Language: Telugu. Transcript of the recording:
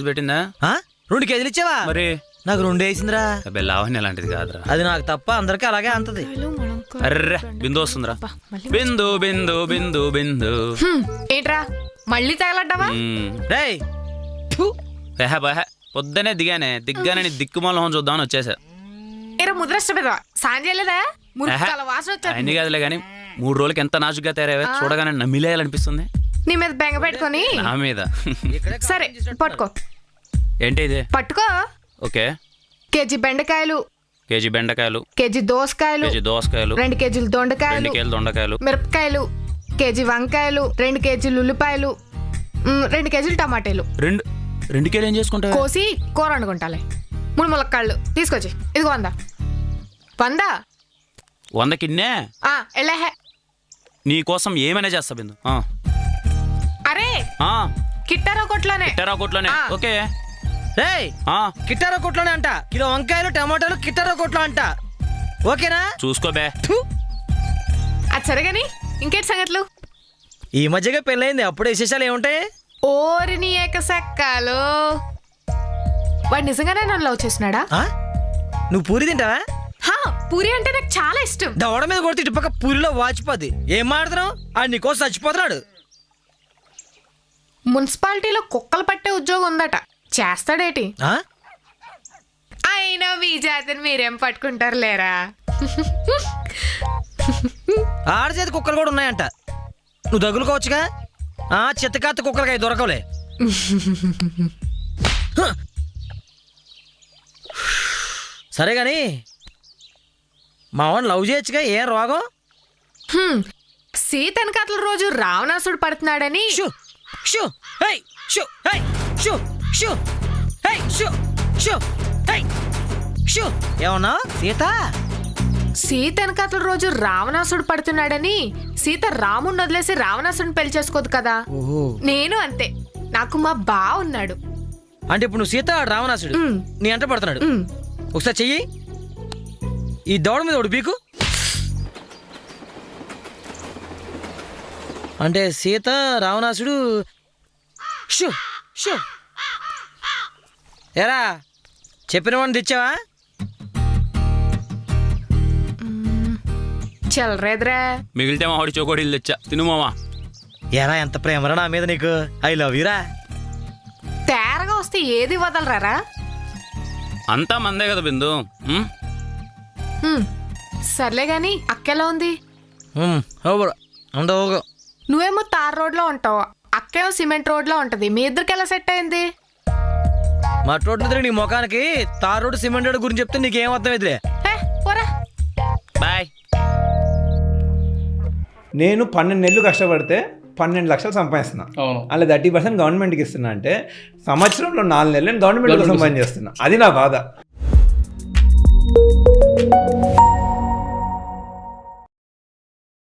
పెట్టిందా 2 కేజీలు ఇచ్చావా? మరి నాకు 2 వేసిందిరా. లావణ్య లాంటిది కాదురా. అది నాకు తప్ప అందరికి అలాగే అంతది. అర్రే బిందు వస్తుందిరా. బిందు బిందు బిందు బిందు. ఏంట్రా మళ్ళీ తగలడ్డావా? రేయ్ పొద్దునే దిగ్గానే నీ దిక్కుమాల చూద్దామని వచ్చేసా. ఏరా ముద్రష్ట పెద్ద సాయం చేయలేదా? మురికాల వాసన వచ్చేది. అన్ని కాదులే గానీ 3 రోజులకి ఎంత నాజుగ్గా తయారయ్యా. చూడగానే నమ్మిలేయాలనిపిస్తుంది. నీ మీద బెంగ పెట్టుకొని. నా మీద సరే పట్టుకో. ఏంటి ఇది? పట్టుకో. ఓకే. కేజీ బెండకాయలు, కేజీ బెండకాయలు, కేజీ దోసకాయలు, 2 కేజీలు దొండకాయలు, 2 కేజీలు దొండకాయలు, మిరపకాయలు, కేజీ వంకాయలు, 2 కేజీలు ఉల్లిపాయలు, 2 కేజీలు టమాటాలు. 2 కేజీలు ఏం చేసుకుంటా? కోసి కూర వండుకుంటాలే. 3 ములక్కాళ్ళు తీసుకొచ్చి. ఇదిగో 100 100 కిన్నే. ఎలాహే నీ కోసం ఏమైనా చేస్తా బిందు. అరే కిట్టారో కొట్లోనే. ఓకే. రేయ్ కిట్టారో కొట్లోనే అంట. కిలో వంకాయలు టమాటాలు కిట్టారో కొట్లో అంట. ఓకేనా? చూసుకోబే. అది సరేగాని ఇంకేంటి సంగతులు? ఈ మధ్యగా పెళ్ళయింది, అప్పుడు విశేషాలు ఏముంటాయి? ఓరిని ఏకసెక్కాలు. వాడు నిజంగానే నన్ను లవ్ చేస్తున్నాడా? నువ్వు పూరి తింటావా? పూరి అంటే నాకు చాలా ఇష్టం. దవడ మీద కొడితే ఇటు పక్క పూరిలో వాచిపోద్ది. ఏం మాడుతున్నావు? ఆడు నీకోసం చచ్చిపోతున్నాడు. మున్సిపాలిటీలో కుక్కలు పట్టే ఉద్యోగం ఉందట, చేస్తాడేటి? అయినా మీ జాతిని మీరేం పట్టుకుంటారు లేరా? ఆడ చేతి కుక్కలు కూడా ఉన్నాయంట. నువ్వు తగులుకోవచ్చుగా. చిత్తకాత్త కుక్కలకి దొరకలే. సరే గాని మా వాడిని లవ్ చేయొచ్చుగా. ఏం రోగం? సీతనకాతల రోజు రావణాసుడు పడుతున్నాడని. ఏమన్నా? సీతనకాతల రోజు రావణాసుడు పడుతున్నాడని సీత రాముడిని వదిలేసి రావణాసుడిని పెళ్లి చేసుకోదు కదా. నేను అంతే. నాకు మా బావ ఉన్నాడు. అంటే ఇప్పుడు నువ్వు సీత రావణాసుడు నీ అంట పడుతున్నాడు. ఒకసారి చెయ్యి. ఈ దౌడ మీద ఒకటి పీకు. అంటే సీత రావణాసుడు. ఎరా చెప్పిన వాడిని తెచ్చావా? చల్లరేద్రా. మిగిలితే మా వాడి చోకోడీలు తెచ్చా తిను మావా. ఎరా ఎంత ప్రేమరా నా మీద నీకు. ఐ లవ్ యూరా. తేరగా వస్తే ఏది వదలరారా? అంతా మందే కదా బిందు. సర్లే గాని అక్కెలా ఉంది? నువ్వేమో తార్ రోడ్ లో ఉంటావు, అక్కేమో సిమెంట్ రోడ్ లో ఉంటది. మీ ఇద్దరికి ఎలా సెట్ అయింది? మా రోడ్ మీద నీ ముఖానికి తార్ రోడ్ సిమెంట్ రోడ్ గురించి చెప్తే నీకేం అర్థం అవుతులే. బాయ్. నేను 12 నెలలు కష్టపడితే 12 లక్షలు సంపాదిస్తున్నా. అలా 30% గవర్నమెంట్కి ఇస్తున్నా. అంటే సంవత్సరంలో 4 నెలలు నేను గవర్నమెంట్ కోసం పని చేస్తున్నా. అది నా బాధ.